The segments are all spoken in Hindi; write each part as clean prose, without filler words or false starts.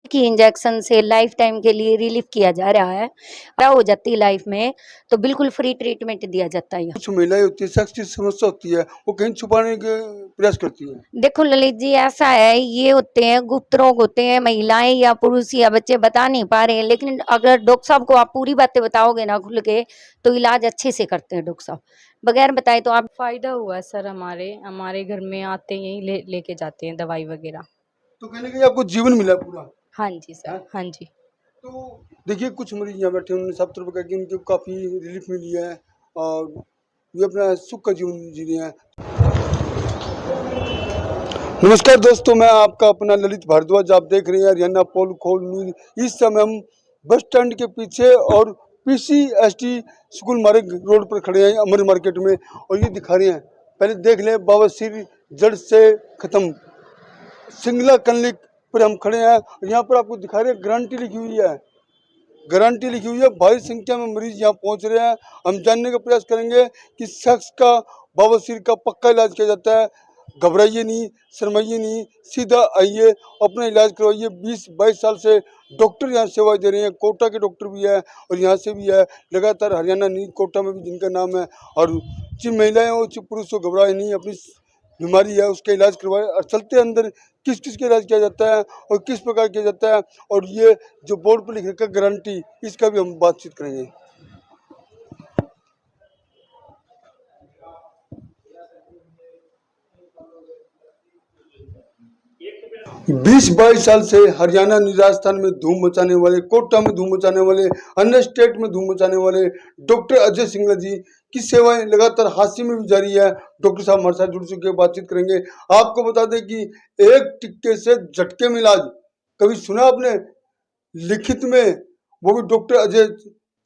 कि इंजेक्शन से लाइफ टाइम के लिए रिलीफ किया जा रहा है। क्या हो जाती है लाइफ में तो बिल्कुल फ्री ट्रीटमेंट दिया जाता है। कुछ महिलाएं होती है, सेक्स की समस्या होती है, वो कहीं छुपाने के प्रयास करती है। देखो ललित जी, ऐसा है, ये होते हैं गुप्त रोग, होते हैं, महिलाएं या पुरुष या बच्चे बता नहीं पा रहे हैं, लेकिन अगर डॉक्टर साहब को आप पूरी बातें बताओगे ना खुल के, तो इलाज अच्छे से करते हैं डॉक्टर साहब। बगैर बताए तो आप फायदा हुआ सर, हमारे हमारे घर में आते ही यही लेके जाते हैं दवाई वगैरह। तो कहीं ना कहीं आपको जीवन मिला पूरा। हाँ जी सर, हाँ? हाँ जी। तो देखिए, कुछ मरीज यहाँ बैठे हैं, उन्होंने सब तरफ कहा कि उनको काफ़ी रिलीफ मिली है और ये अपना सुख का जीवन जी रहे हैं। नमस्कार दोस्तों, मैं आपका अपना ललित भारद्वाज, आप देख रहे हैं हरियाणा पोल खोल न्यूज। इस समय हम बस स्टैंड के पीछे और PCST स्कूल मार्ग रोड पर खड़े हैं अमर मार्केट में, और ये दिखा रहे हैं, पहले देख लें, बवासीर जड़ से खत्म सिंगला क्लिनिक पर हम खड़े हैं। यहाँ पर आपको दिखा रहे हैं, गारंटी लिखी हुई है, गारंटी लिखी हुई है। भारी संख्या में मरीज यहाँ पहुँच रहे हैं। हम जानने का प्रयास करेंगे कि शख्स का बवासीर का पक्का इलाज किया जाता है। घबराइए नहीं, शर्माइए नहीं, सीधा आइए, अपना इलाज करवाइए। 20-22 साल से डॉक्टर यहाँ सेवाएं दे रहे हैं। कोटा के डॉक्टर भी है और यहाँ से भी है, लगातार हरियाणा नहीं, कोटा में भी जिनका नाम है। और चाहे महिलाएं हो चाहे पुरुष हो, घबराए नहीं, अपनी बीमारी है उसका इलाज करवाए। और चलते अंदर किस किस का इलाज किया जाता है और किस प्रकार किया जाता है, और ये जो बोर्ड पर लिख रखा है गारंटी, इसका भी हम बातचीत करेंगे। 20-22 साल से हरियाणा, राजस्थान में धूम मचाने वाले, कोटा में धूम मचाने वाले, अन्य स्टेट में धूम मचाने वाले डॉक्टर अजय सिंगला जी की सेवाएं लगातार हास्य में भी जारी है। डॉक्टर साहब हमारे साथ जुड़ चुके हैं, बातचीत करेंगे। आपको बता दें कि एक टिक्के से झटके में इलाज, कभी सुना आपने लिखित में? वो भी डॉक्टर अजय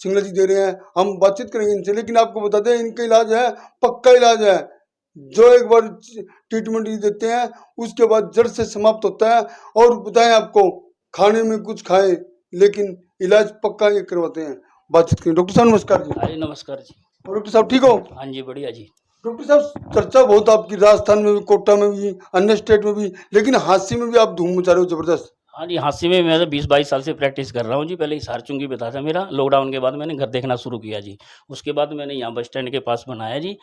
सिंगला जी दे रहे हैं। हम बातचीत करेंगे इनसे, लेकिन आपको बता दें, इनका इलाज है, पक्का इलाज है, जो एक बार ट्रीटमेंट देते हैं उसके बाद जड़ से समाप्त होता है। और बताएं आपको, खाने में कुछ खाएं लेकिन इलाज पक्का ये करवाते हैं। बातचीत करें। डॉक्टर साहब नमस्कार जी। हाँ जी, नमस्कार जी। और डॉक्टर साहब ठीक हो? हाँ जी, बढ़िया जी। डॉक्टर साहब, चर्चा बहुत आपकी राजस्थान में भी, कोटा में भी, अन्य स्टेट में भी, लेकिन हास्य में भी आप धूम मचा रहे हो जबरदस्त। हाँ जी, हास्य में मैं 20-22 साल से प्रैक्टिस कर रहा हूँ जी। पहले हिसार चुंगी पे था मेरा, लॉकडाउन के बाद मैंने घर देखना शुरू किया जी। उसके बाद मैंने यहाँ बस स्टैंड के पास बनाया जी,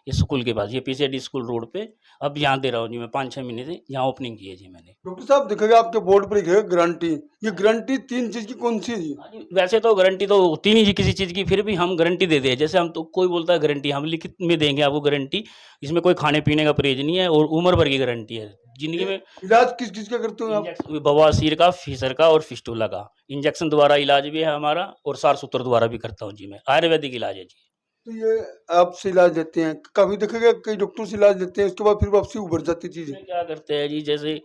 ये स्कूल के पास, ये PCST स्कूल रोड पे। अब यहाँ दे रहा हूँ जी मैं, 5-6 महीने से यहाँ ओपनिंग की है जी मैंने। डॉक्टर साहब दिखेगा आपके बोर्ड पर लिखेगा गारंटी, ये गारंटी 3 चीज की कौन सी है जी? हाँ जी, वैसे तो गारंटी तो होती नहीं जी किसी चीज़ की, फिर भी हम गारंटी देते हैं। जैसे हम तो, कोई बोलता है गारंटी, हम लिखित में देंगे आपको गारंटी। इसमें कोई खाने पीने का परहेज नहीं है और उम्र भर की गारंटी है। जिंदगी में इलाज किस चीज का करते हो आप? इंजेक्शन, बवासीर का, फिशर का और फिस्टुला का इंजेक्शन द्वारा इलाज भी है हमारा, और सार सूत्र द्वारा भी करता हूँ जी मैं। आयुर्वेदिक इलाज है जी। तो ये आपसे इलाज लेते हैं, कभी देखेगा कई डॉक्टर से इलाज लेते हैं, उसके बाद फिर वापसी उभर जाती चीजें। उसमें क्या करते हैं जी, जैसे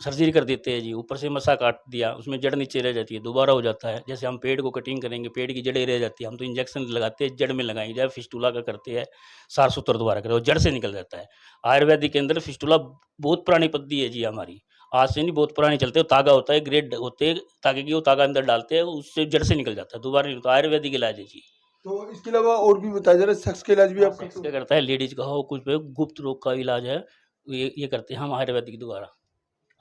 सर्जरी कर देते हैं जी, ऊपर से मसा काट दिया, उसमें जड़ नीचे रह जाती है, दोबारा हो जाता है। जैसे हम पेड़ को कटिंग करेंगे, पेड़ की जड़ें रह जाती है, हम तो इंजेक्शन लगाते हैं, जड़ में लगाएंगे। जैसे फिस्टुला का करते हैं, सार सूत्र द्वारा करते हैं, जड़ से निकल जाता है। आयुर्वेदिक के अंदर फिस्टुला बहुत पुरानी पद्धति है जी हमारी, आज से नहीं, बहुत पुरानी चलते हैं। तागा होता है, ग्रेड होते हैं तागे की, वो तागा अंदर डालते हैं, उससे जड़ से निकल जाता है, दोबारा नहीं होता। आयुर्वेदिक इलाज है जी। तो इसके अलावा और भी बताया जा रहा है, सेक्स का इलाज भी आप सेक्स करते का हो? करता है, लेडीज का हो, कुछ पे गुप्त रोग का इलाज है, ये करते हैं हम आयुर्वेदिक द्वारा।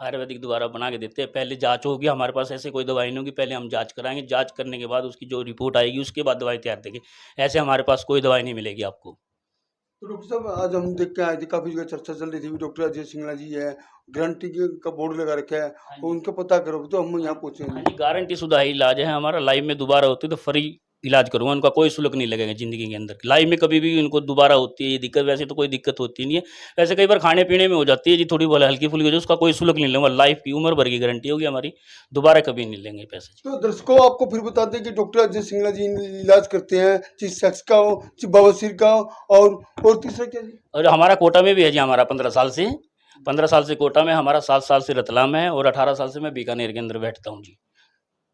आयुर्वेदिक द्वारा बना के देते हैं। पहले जाँच होगी हमारे पास, ऐसे कोई दवाई नहीं होगी, पहले हम जाँच कराएँगे, जाँच करने के बाद उसकी जो रिपोर्ट आएगी उसके बाद दवाई तैयार देंगे। ऐसे हमारे पास कोई दवाई नहीं मिलेगी आपको। तो डॉक्टर साहब, आज हम देख के आए थे, काफी जगह चर्चा चल रही थी, डॉक्टर अजय सिंगला जी है, गारंटी का बोर्ड लगा रखा है, हाँ तो जी। उनका पता करो, तो हम यहाँ पहुंचे हाँ हैं। जी, गारंटी शुदा ही इलाज है हमारा। लाइफ में दोबारा होती है तो फ्री इलाज करूँगा, उनका कोई शुल्क नहीं लगेगा ज़िंदगी के अंदर। लाइफ में कभी भी उनको दोबारा होती है ये दिक्कत, वैसे तो कोई दिक्कत होती नहीं है। वैसे कई बार खाने-पीने में हो जाती है जी, थोड़ी बहुत हल्की-फुल्की हो जाए, उसका कोई शुल्क नहीं लूँगा। लाइफ की, उम्र भर की गारंटी होगी हमारी, दोबारा कभी नहीं लेंगे पैसे जी। तो दर्शकों, आपको फिर बताते हैं कि डॉक्टर अजय सिंगला जी इलाज करते हैं, चाहे सेक्स का हो, चाहे बवासीर का हो, और तीसरा क्या जी? और हमारा कोटा में भी है जी, हमारा 15 साल से। 15 साल से कोटा में हमारा, 7 साल से रतलाम में है, और 18 साल से मैं बीकानेर के अंदर बैठता हूँ जी।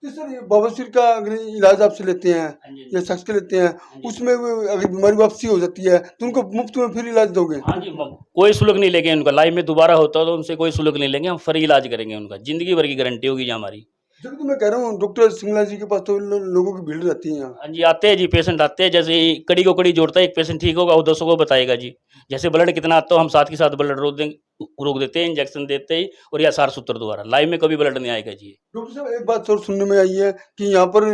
तो सर, ये बवासीर का अगर इलाज आपसे लेते हैं हाँ जी। या सेक्स का लेते हैं, हाँ जी। उसमें अगर बीमारी वापसी हो जाती है तो उनको मुफ्त में फिर इलाज दोगे? हाँ जी, कोई शुल्क नहीं लेंगे उनका। लाइफ में दोबारा होता है तो उनसे कोई शुल्क नहीं लेंगे, हम फ्री इलाज करेंगे उनका। ज़िंदगी भर की गारंटी होगी जी हमारी। जब तो मैं कह रहा हूँ, डॉक्टर सिंगला जी के पास तो लोगों की भीड़ रहती है यहाँ। हाँ जी, आते हैं जी, पेशेंट आते हैं। जैसे कड़ी को कड़ी जोड़ता है, एक पेशेंट ठीक होगा वो 200 को बताएगा जी। जैसे ब्लड कितना आता हो हम साथ के साथ ब्लड रोक देते हैं इंजेक्शन देते ही, और या सार सूत्र द्वारा लाइव में कभी ब्लड नहीं आएगा जी। डॉक्टर साहब एक बात और सुनने में आई है कि यहाँ पर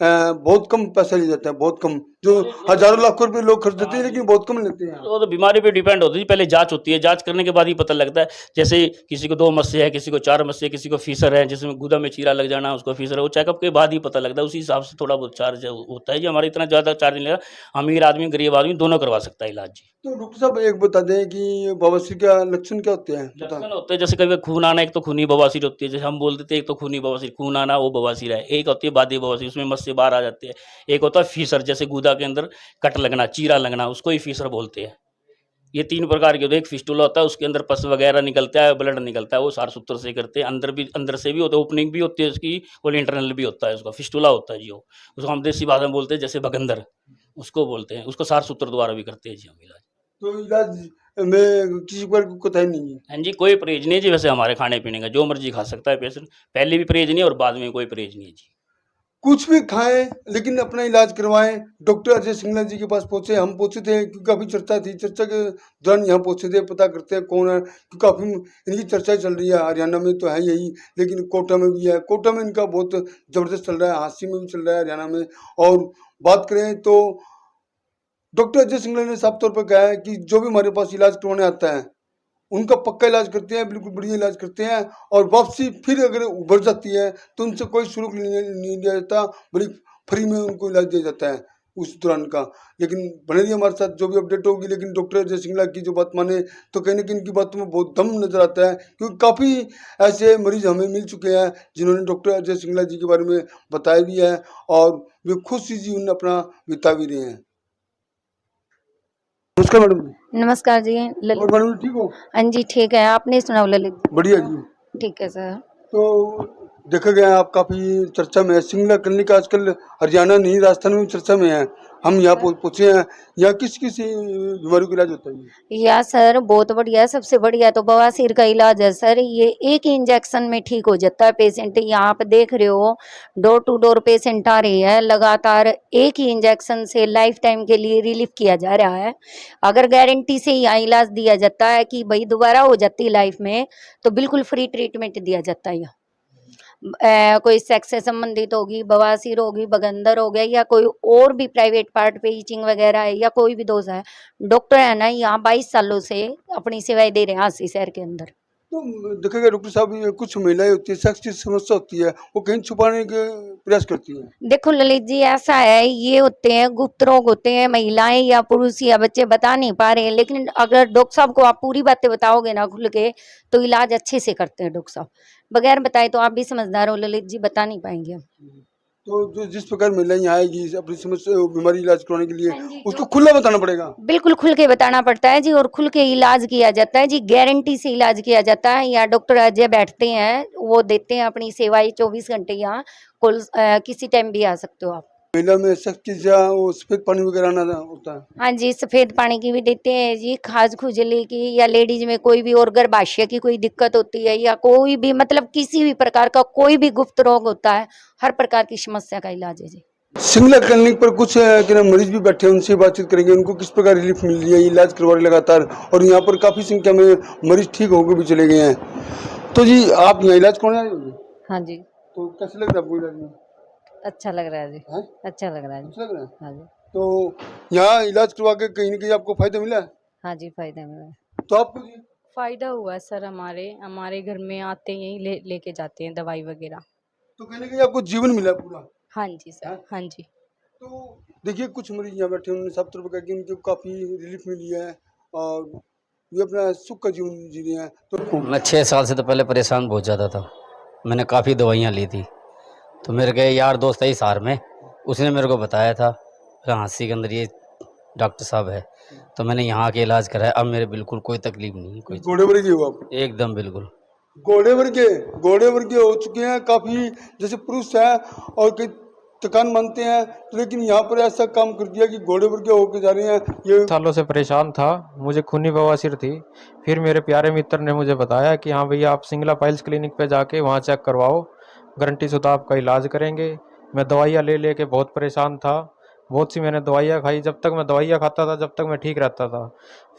बहुत कम पैसा लिया जाता है, बहुत कम, जो हजारों लाखों रुपए लोग खर्च देते हैं लेकिन बहुत कम लेते हैं। वो तो बीमारी पे डिपेंड होती है, पहले जांच होती है, जांच करने के बाद ही पता लगता है। जैसे किसी को 2 मस्से है, किसी को 4 मस्से है, किसी को फीसर है, जिसमें गुदा में चीरा लग जाना उसको फीसर है, वो चेकअप के बाद ही पता लगता है। उसी हिसाब से थोड़ा बहुत चार्ज होता है जी। हमारा इतना ज़्यादा चार्ज नहीं लगता, अमीर आदमी गरीब आदमी दोनों करवा सकता है इलाज जी। तो डॉक्टर साहब एक बता दें कि बवासीर का लक्षण क्या होते हैं? लक्षण होते हैं जैसे कभी खून आना, एक तो खूनी बवासीर होती है, जैसे हम बोल देते हैं एक तो खूनी बवासीर, खून आना वो बवासीर है। एक होती है बादी बवासीर, उसमें मस्से बाहर आ जाते हैं। एक होता है फीसर, जैसे गुदा के अंदर कट लगना, चीरा लगना, उसको ही फीसर बोलते हैं। ये 3 प्रकार के होते हैं। एक फिस्टुला होता है, उसके अंदर पस वगैरह निकलता है, ब्लड निकलता है, वो सार सूत्र से करते हैं। अंदर से भी होता है, ओपनिंग भी होती है उसकी, और इंटरनल भी होता है उसका। फिस्टुला होता है जी वो, उसको हम देसी भाषा में बोलते हैं जैसे बगंदर, उसको बोलते हैं। उसको सार सूत्र द्वारा भी करते हैं जी हम इलाज। तो इलाज में किसी पर कोताही नहीं है? हाँ जी, कोई परहेज नहीं है जी। वैसे हमारे खाने पीने का जो मर्जी खा सकता है पेशेंट, पहले भी परहेज नहीं है और बाद में कोई परहेज नहीं है जी। कुछ भी खाएं लेकिन अपना इलाज करवाएं। डॉक्टर अजय सिंगला जी के पास पहुंचे, हम पहुंचे थे क्योंकि काफ़ी चर्चा थी, चर्चा के दौरान यहाँ पहुंचे थे, पता करते हैं कौन है, क्योंकि काफ़ी इनकी चर्चा चल रही है। हरियाणा में तो है यही, लेकिन कोटा में भी है, कोटा में इनका बहुत ज़बरदस्त चल रहा है, हांसी में भी चल रहा है हरियाणा में। और बात करें तो डॉक्टर अजय सिंगला ने साफ तौर पर कहा है कि जो भी हमारे पास इलाज करवाने आता है उनका पक्का इलाज करते हैं, बिल्कुल बढ़िया इलाज करते हैं, और वापसी फिर अगर उभर जाती है तो उनसे कोई शुल्क नहीं लिया जाता, बड़ी फ्री में उनको इलाज दिया जाता है उस दौरान का। लेकिन बने रहिए हमारे साथ, जो भी अपडेट होगी। लेकिन डॉक्टर अजय सिंगला की जो बात माने तो कहीं ना कहीं इनकी बातों में बहुत दम नजर आता है, क्योंकि काफ़ी ऐसे मरीज हमें मिल चुके हैं जिन्होंने डॉक्टर अजय सिंगला जी के बारे में बताया भी है, और वे खुद सी जीवन अपना बिता भी रहे हैं। नमस्कार मैडम। नमस्कार जी। और मैडम ठीक हो? हाँ जी ठीक है, आपने सुनाओ ललित जी? बढ़िया जी। ठीक है सर। तो देखा गया आप काफ़ी चर्चा में है, सिंगला क्लिनिक आजकल हरियाणा नहीं राजस्थान में भी चर्चा में है। हम यहाँ पूछे हैं यहाँ किस किस बीमारी का इलाज होता है? या सर बहुत बढ़िया, सबसे बढ़िया तो बवासीर का इलाज है सर। ये एक ही इंजेक्शन में ठीक हो जाता है पेशेंट। यहाँ आप देख रहे हो डोर टू डोर पेशेंट आ रही है, लगातार एक ही इंजेक्शन से लाइफ टाइम के लिए रिलीफ किया जा रहा है। अगर गारंटी से यहाँ इलाज दिया जाता है कि भाई दोबारा हो जाती है लाइफ में, तो बिल्कुल फ्री ट्रीटमेंट दिया जाता है। यहाँ कोई सेक्स से संबंधित होगी, बवासीर होगी, बगंदर हो गया, या कोई और भी प्राइवेट पार्ट पे ईचिंग वगैरह है, या कोई भी दोष है, डॉक्टर है ना यहाँ 22 सालों से अपनी सेवाएं दे रहे हैं हांसी शहर के अंदर। तो देखा गया डॉक्टर साहब, ये कुछ महिलाएं होती है, सेक्स की समस्या होती है, वो कहीं छुपाने के प्रयास करती है। देखो ललित जी, ऐसा है, ये होते हैं गुप्त रोग होते हैं, महिलाएं या पुरुष या बच्चे बता नहीं पा रहे हैं, लेकिन अगर डॉक्टर साहब को आप पूरी बातें बताओगे ना खुल के, तो इलाज अच्छे से करते हैं डॉक्टर साहब। बगैर बताए तो आप भी समझदार हो ललित जी, बता नहीं पाएंगे। तो जो जिस प्रकार महिलाएं यहाँ आएगी अपनी समस्या बीमारी इलाज करवाने के लिए, हाँ जी, उसको खुला बताना पड़ेगा। बिल्कुल खुल के बताना पड़ता है जी, और खुल के इलाज किया जाता है जी, गारंटी से इलाज किया जाता है। यहाँ डॉक्टर अजय बैठते हैं, वो देते हैं अपनी सेवाएं 24 घंटे। यहाँ किसी टाइम भी आ सकते हो आप। महिला में सेक्स की वो सफेद पानी वगैरह आना होता है? हाँ जी, सफेद पानी की भी देते हैं जी, खाज खुजली की, या लेडीज में कोई भी और गर्भाशय की कोई दिक्कत होती है, या कोई भी मतलब किसी भी प्रकार का कोई भी गुप्त रोग होता है, हर प्रकार की समस्या का इलाज है जी। सिंगला क्लिनिक पर कुछ मरीज भी बैठे हैं, उनसे बातचीत करेंगे, उनको किस प्रकार रिलीफ मिल रही है, इलाज करवा रहे लगातार, और यहाँ पर काफी संख्या में मरीज ठीक होकर भी चले गए हैं। तो जी आप यहाँ इलाज करवाने आए हो? हाँ जी। तो कैसे लग रहा है आपको इलाज में? अच्छा लग रहा है जी। हैं? अच्छा लग रहा है जी। अच्छा लग रहा है? हाँ जी। तो यहाँ इलाज करवा के कहीं ना कहीं आपको फायदा मिला है? हाँ जी, फायदा मिला है। तो आपको जी फायदा हुआ सर, हमारे घर में आते यही लेके जाते हैं दवाई वगैरह। तो कहीं ना कहीं आपको जीवन मिला पूरा? हाँ जी सर। हाँ? हाँ जी। तो देखिए कुछ मरीज यहाँ बैठे, उन्होंने साफ तौर पर कहा कि उनको काफ़ी रिलीफ मिली है और वे अपना सुख का जीवन जी रहे हैं। तो मैं 6 साल से तो पहले परेशान बहुत ज़्यादा था। मैंने काफ़ी दवाइयाँ ली थी, तो मेरे के यार दोस्त है हिसार में, उसने मेरे को बताया था हांसी के अंदर ये डॉक्टर साहब है, तो मैंने यहाँ के इलाज कराया। अब मेरे बिल्कुल कोई तकलीफ नहीं, कोई घोड़े वर्गे हो आप? एकदम बिल्कुल घोड़े वर्गे हो चुके हैं काफ़ी, जैसे पुरुष है और कई थकान मानते हैं, तो लेकिन यहाँ पर ऐसा काम कर दिया कि घोड़े वर्गे होके जा रहे हैं। ये सालों से परेशान था, मुझे खूनी बवासीर थी। फिर मेरे प्यारे मित्र ने मुझे बताया कि हाँ भैया आप सिंगला पाइल्स क्लिनिक पे जाके वहाँ चेक करवाओ, गारंटी शुदा आपका इलाज करेंगे। मैं दवाइयाँ ले लेके बहुत परेशान था, बहुत सी मैंने दवाइयाँ खाई, जब तक मैं दवाइयाँ खाता था जब तक मैं ठीक रहता था।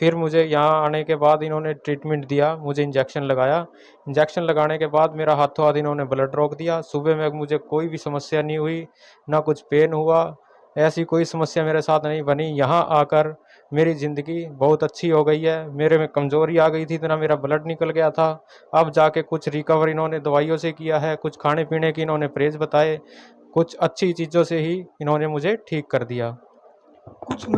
फिर मुझे यहाँ आने के बाद इन्होंने ट्रीटमेंट दिया, मुझे इंजेक्शन लगाया। इंजेक्शन लगाने के बाद मेरा हाथों हाथ इन्होंने ब्लड रोक दिया। सुबह में मुझे कोई भी समस्या नहीं हुई, ना कुछ पेन हुआ, ऐसी कोई समस्या मेरे साथ नहीं बनी। यहाँ आकर मेरी ज़िंदगी बहुत अच्छी हो गई है। मेरे में कमज़ोरी आ गई थी, इतना मेरा ब्लड निकल गया था। अब जाके कुछ रिकवर इन्होंने दवाइयों से किया है, कुछ खाने पीने की इन्होंने परहेज़ बताए, कुछ अच्छी चीज़ों से ही इन्होंने मुझे ठीक कर दिया। कुछ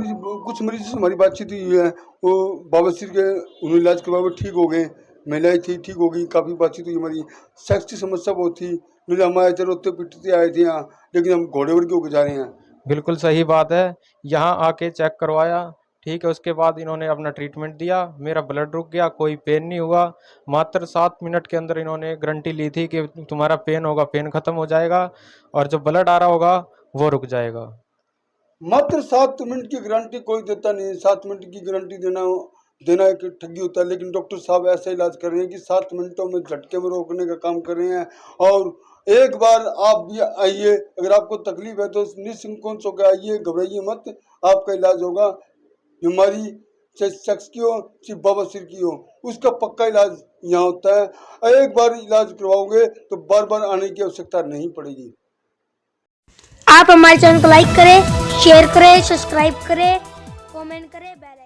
मरीज से हमारी बातचीत हुई है, वो बवासीर के उन्होंने इलाज करवाया, वो ठीक हो गए। महिलाएं थी, ठीक हो गई। काफ़ी बातचीत हुई हमारी। सेक्स की समस्या बहुत थी, बोले हम आए थे रोते पिटते आए थे यहाँ, लेकिन हम घोड़े ओढ़ के होकर जा रहे हैं। बिल्कुल सही बात है। यहाँ आके चेक करवाया, ठीक है, उसके बाद इन्होंने अपना ट्रीटमेंट दिया, मेरा ब्लड रुक गया, कोई पेन नहीं हुआ। मात्र 7 मिनट के अंदर इन्होंने गारंटी ली थी कि तुम्हारा पेन होगा, पेन खत्म हो जाएगा और जो ब्लड आ रहा होगा वो रुक जाएगा। मात्र 7 मिनट की गारंटी कोई देता नहीं है। 7 मिनट की गारंटी देना एक ठगी होता है, लेकिन डॉक्टर साहब ऐसा इलाज कर रहे हैं कि 7 मिनटों में झटके में रोकने का काम कर रहे हैं। और एक बार आप भी आइए, अगर आपको तकलीफ है तो निसंकोच होकर आइए, घबराइए मत, आपका इलाज होगा। बीमारी चाहे सेक्स की हो, चाहे बवासीर की हो, उसका पक्का इलाज यहाँ होता है। एक बार इलाज करवाओगे तो बार बार आने की आवश्यकता नहीं पड़ेगी। आप हमारे चैनल को लाइक करें, शेयर करें, सब्सक्राइब करें, कमेंट करें, बेल